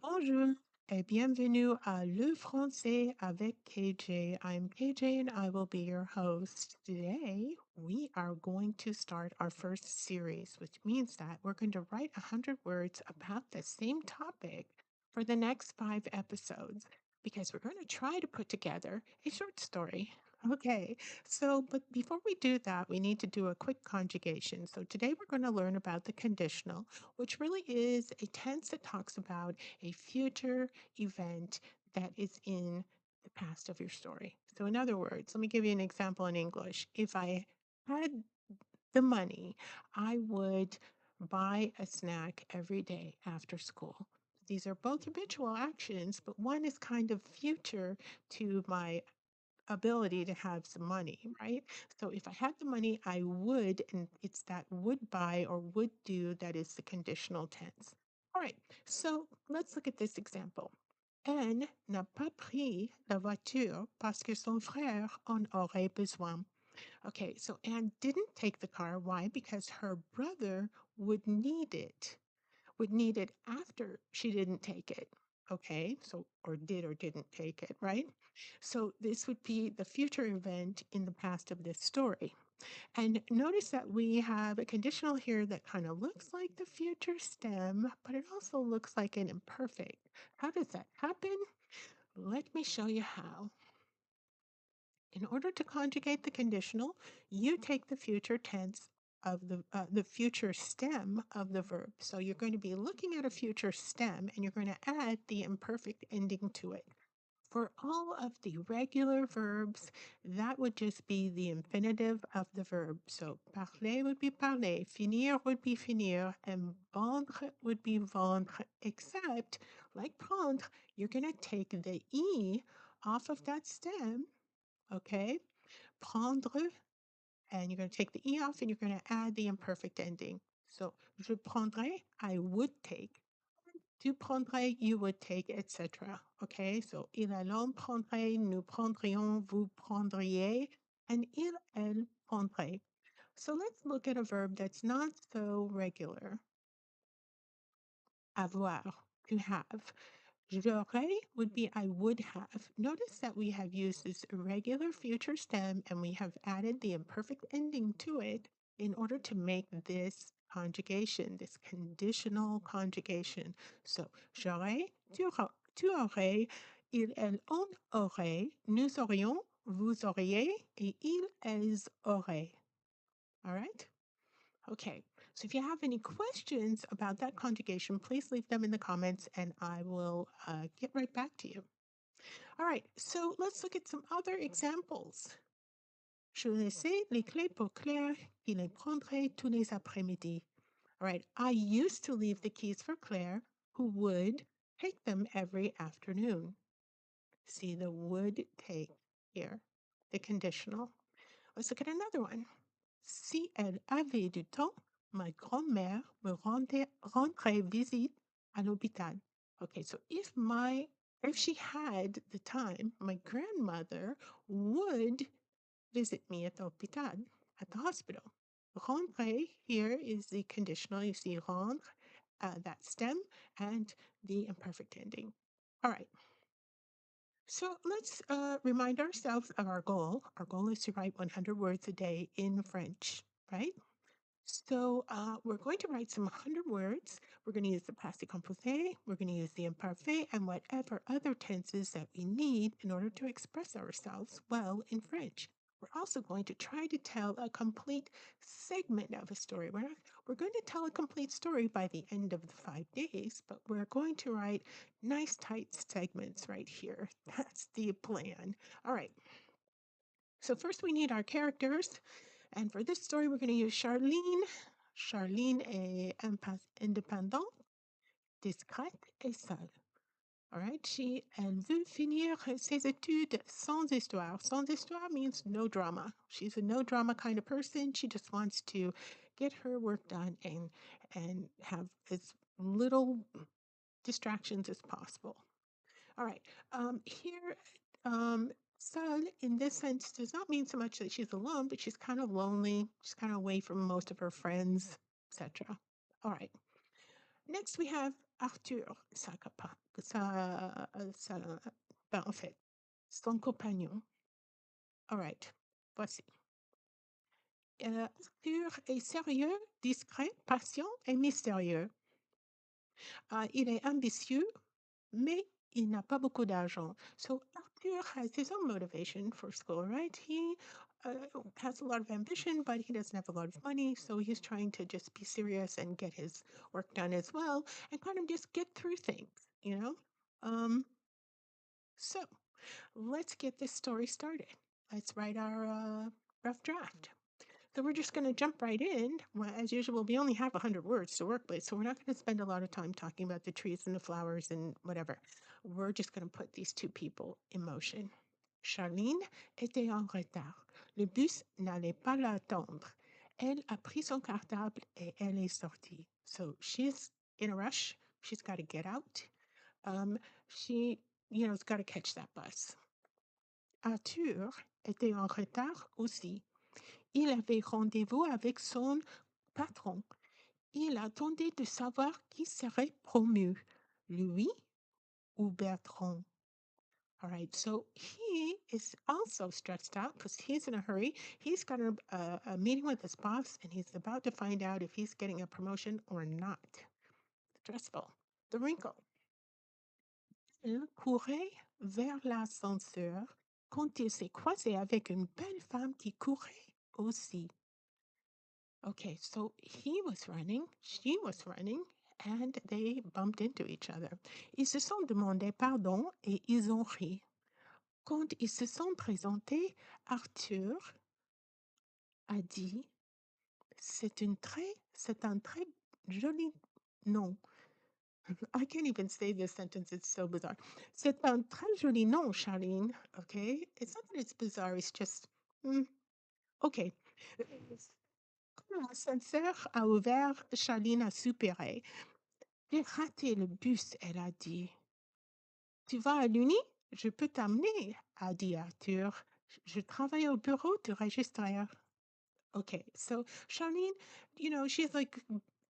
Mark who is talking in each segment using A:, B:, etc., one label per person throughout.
A: Bonjour et bienvenue à Le Français avec KJ. I'm KJ and I will be your host. Today, we are going to start our first series, which means that we're going to write 100 words about the same topic for the next 5 episodes because we're going to try to put together a short story. Okay, but before we do that, we need to do a quick conjugation. So today we're going to learn about the conditional, which really is a tense that talks about a future event that is in the past of your story. So, in other words, let me give you an example in English. If I had the money, I would buy a snack every day after school. These are both habitual actions, but one is kind of future to my ability to have some money, right? So if I had the money, I would, and it's that would buy or would do that is the conditional tense. All right, so let's look at this example. Anne n'a pas pris la voiture parce que son frère en aurait besoin. Okay, so Anne didn't take the car. Why? Because her brother would need it after she didn't take it. Okay, so or did or didn't take it, right? So this would be the future event in the past of this story. And notice that we have a conditional here that kind of looks like the future stem, but it also looks like an imperfect. How does that happen? Let me show you how. In order to conjugate the conditional, you take the future tense of the future stem of the verb. So you're going to be looking at a future stem and you're going to add the imperfect ending to it. For all of the regular verbs, that would just be the infinitive of the verb. So parler would be parler, finir would be finir, and vendre would be vendre, except like prendre, you're going to take the E off of that stem, okay? Prendre, and you're going to take the E off and you're going to add the imperfect ending. So, je prendrais, I would take. Tu prendrais, you would take, etc. Okay, so il, elle prendrait, nous prendrions, vous prendriez, and il, elle prendrait. So let's look at a verb that's not so regular. Avoir, to have. J'aurais would be I would have. Notice that we have used this irregular future stem and we have added the imperfect ending to it in order to make this conjugation, this conditional conjugation. So, j'aurais, tu aurais, il, elle, on aurait, nous aurions, vous auriez, et ils, elles auraient. All right? Okay, so if you have any questions about that conjugation, please leave them in the comments and I will get right back to you. All right, so let's look at some other examples. Je laissais les clés pour Claire qui les prendrait tous les après-midi. All right, I used to leave the keys for Claire, who would take them every afternoon. See the would take here, the conditional. Let's look at another one. Si elle avait du temps, ma grand-mère me rendrait visite à l'hôpital. Okay, so if she had the time, my grandmother would visit me at the hôpital, at the hospital. Rendre here is the conditional. You see rendre, that stem, and the imperfect ending. All right. So let's remind ourselves of our goal. Our goal is to write 100 words a day in French, right? So we're going to write some 100 words. We're going to use the passé composé, we're going to use the imparfait, and whatever other tenses that we need in order to express ourselves well in French. We're also going to try to tell a complete segment of a story. We're going to tell a complete story by the end of the 5 days, but we're going to write nice tight segments right here. That's the plan. All right. So first we need our characters. And for this story, we're going to use Charline. Charline est indépendante, discrète et seule. All right, elle veut finir ses études sans histoire. Sans histoire means no drama. She's a no drama kind of person. She just wants to get her work done and have as little distractions as possible. All right, here, seule in this sense does not mean so much that she's alone, but she's kind of lonely. She's kind of away from most of her friends, etc. All right. Next, we have Arthur, ben, en fait, son compagnon. All right, voici. Arthur est sérieux, discret, patient et mystérieux. Il est ambitieux, mais il n'a pas beaucoup d'argent. So Arthur has his own motivation for school, right? He has a lot of ambition, but he doesn't have a lot of money. So he's trying to just be serious and get his work done as well and kind of just get through things, you know? So let's get this story started. Let's write our rough draft. So we're just going to jump right in. Well, as usual, we only have 100 words to work with, so we're not going to spend a lot of time talking about the trees and the flowers and whatever. We're just going to put these two people in motion. Charline était en retard. Le bus n'allait pas l'attendre. Elle a pris son cartable et elle est sortie. So she's in a rush. She's got to get out. She, has got to catch that bus. Arthur était en retard aussi. Il avait rendez-vous avec son patron. Il attendait de savoir qui serait promu, lui ou Bertrand. All right, so he is also stressed out because he's in a hurry. He's got a meeting with his boss and he's about to find out if he's getting a promotion or not. Stressful. The wrinkle. Il courait vers l'ascenseur quand il s'est croisé avec une belle femme qui courait aussi. Okay, so he was running, she was running, and they bumped into each other. Ils se sont demandé pardon et ils ont ri. Quand ils se sont présentés, Arthur a dit c'est un très joli nom. I can't even say this sentence, it's so bizarre. C'est un très joli nom, Charline. Okay, it's not that it's bizarre, it's just, okay. L'ascenseur a ouvert, Charline a soupiré. J'ai raté le bus, elle a dit. Tu vas à l'Uni? Je peux t'amener, a dit Arthur. Je travaille au bureau du registraire. Okay, so Charlene, she's like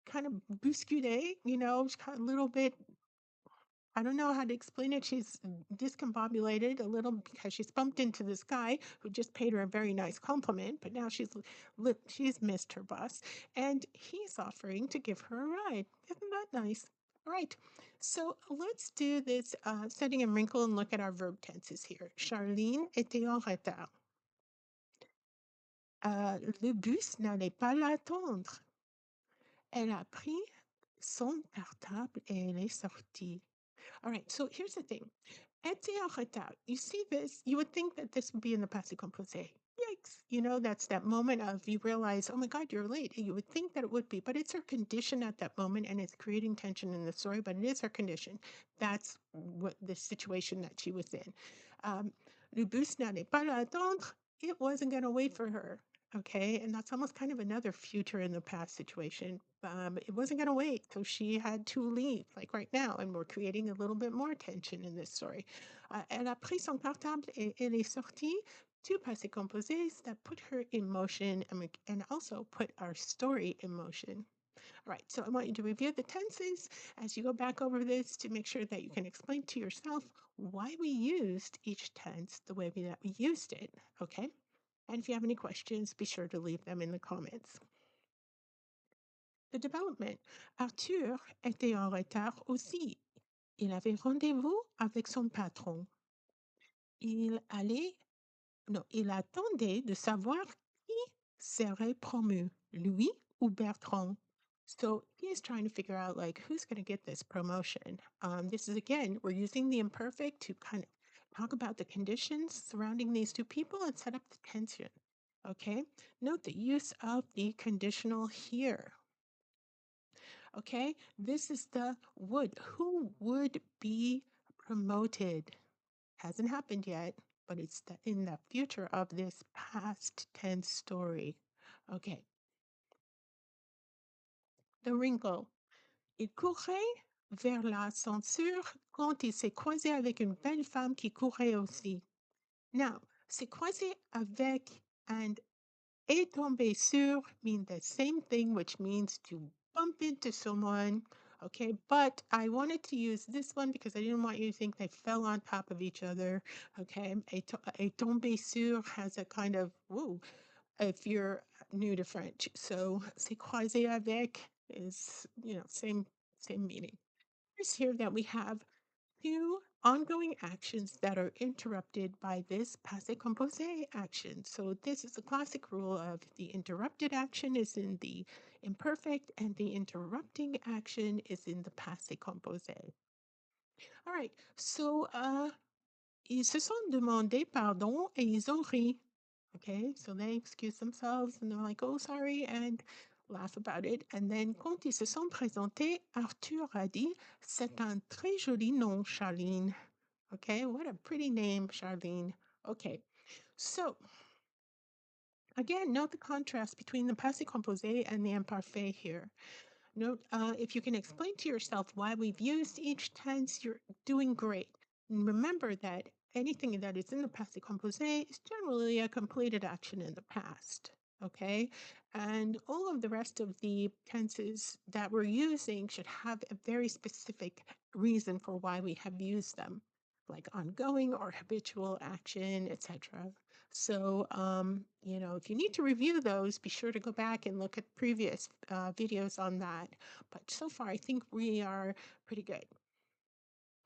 A: kind of bousculée, she's kind of a little bit, I don't know how to explain it. She's discombobulated a little because she's bumped into this guy who just paid her a very nice compliment, but now she's missed her bus, and he's offering to give her a ride. Isn't that nice? All right, so let's do this setting and wrinkle and look at our verb tenses here. Charline était en retard. Le bus n'allait pas l'attendre. Elle a pris son cartable et elle est sortie. All right, so here's the thing. Était en retard. You see this, you would think that this would be in the passé composé. Yikes. That's that moment of you realize, oh my God, you're late. You would think that it would be, but it's her condition at that moment and it's creating tension in the story, but it is her condition. That's what the situation that she was in. Le bus n'allait pas l'attendre. It wasn't going to wait for her. Okay, and that's almost kind of another future in the past situation. It wasn't going to wait, so she had to leave, like right now, and we're creating a little bit more tension in this story. Elle a pris son cartable et elle est sortie. Two passé composés that put her in motion and also put our story in motion. All right, so I want you to review the tenses as you go back over this to make sure that you can explain to yourself why we used each tense the way that we used it, okay? And if you have any questions, be sure to leave them in the comments. The development. Arthur était en retard aussi. Il avait rendez-vous avec son patron. Il attendait de savoir qui serait promu, lui ou Bertrand. So he's trying to figure out who's going to get this promotion. This is again, we're using the imperfect to kind of talk about the conditions surrounding these two people and set up the tension. Okay, note the use of the conditional here. Okay, this is the would. Who would be promoted? Hasn't happened yet, but it's in the future of this past tense story. Okay. The wrinkle. Il courait vers l'ascenseur quand il s'est croisé avec une belle femme qui courait aussi. Now, s'est croisé avec and est tombé sur mean the same thing, which means to bump into someone Okay, but I wanted to use this one because I didn't want you to think they fell on top of each other. Okay, a tombé sur has a kind of, woo, if you're new to French. So, c'est croisé avec is, same meaning. Notice here that we have two ongoing actions that are interrupted by this passé composé action. So this is a classic rule of the interrupted action is in the imperfect and the interrupting action is in the passé composé. All right, so ils se sont demandé pardon et ils ont ri. Okay, so they excuse themselves and they're like, oh, sorry, and laugh about it. And then, quand ils se sont présentés, Arthur a dit, c'est un très joli nom, Charline. Okay, what a pretty name, Charlene. Okay, so again, note the contrast between the passé composé and the imparfait here. Note if you can explain to yourself why we've used each tense, you're doing great. And remember that anything that is in the passé composé is generally a completed action in the past. Okay, and all of the rest of the tenses that we're using should have a very specific reason for why we have used them, like ongoing or habitual action, etc. So, if you need to review those, be sure to go back and look at previous videos on that. But so far, I think we are pretty good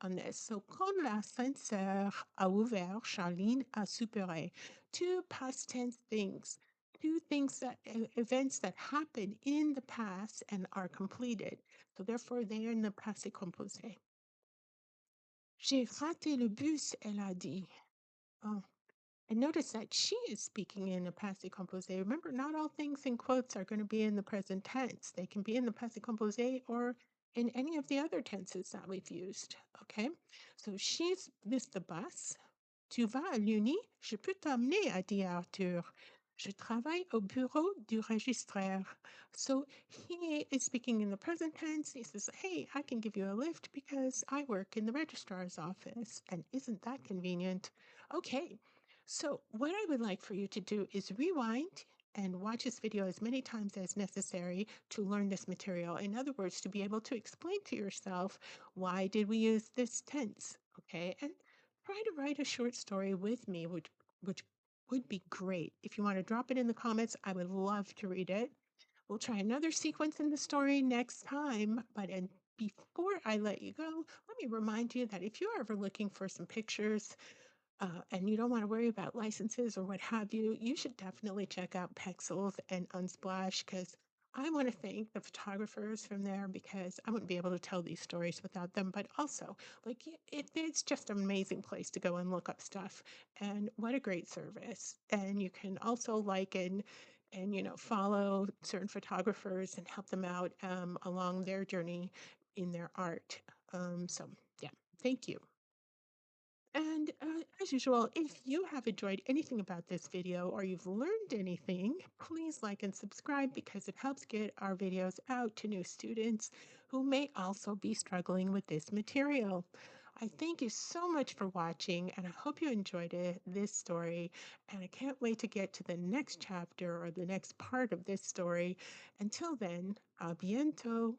A: on this. So, quand l'ascenseur a ouvert, Charline a soupiré. Two past tense things, two things that events that happen in the past and are completed. So, therefore, they are in the passé composé. J'ai raté le bus, elle a dit. Oh. And notice that she is speaking in a passé composé. Remember, not all things in quotes are going to be in the present tense. They can be in the passé composé or in any of the other tenses that we've used. Okay, so she's missed the bus. Tu vas à l'Uni? Je peux t'amener, a dit Arthur. Je travaille au bureau du registraire. So he is speaking in the present tense. He says, hey, I can give you a lift because I work in the registrar's office. And isn't that convenient? Okay, so what I would like for you to do is rewind and watch this video as many times as necessary to learn this material. In other words, to be able to explain to yourself, why did we use this tense? Okay, and try to write a short story with me, which would be great. If you want to drop it in the comments, I would love to read it. We'll try another sequence in the story next time, but before I let you go, let me remind you that if you're ever looking for some pictures and you don't want to worry about licenses or what have you, you should definitely check out Pexels and Unsplash because I want to thank the photographers from there because I wouldn't be able to tell these stories without them. But also, it's just an amazing place to go and look up stuff. And what a great service. And you can also like and follow certain photographers and help them out along their journey in their art. So yeah, thank you. And as usual, if you have enjoyed anything about this video or you've learned anything, please like and subscribe because it helps get our videos out to new students who may also be struggling with this material. I thank you so much for watching and I hope you enjoyed this story. And I can't wait to get to the next chapter or the next part of this story. Until then, à bientôt.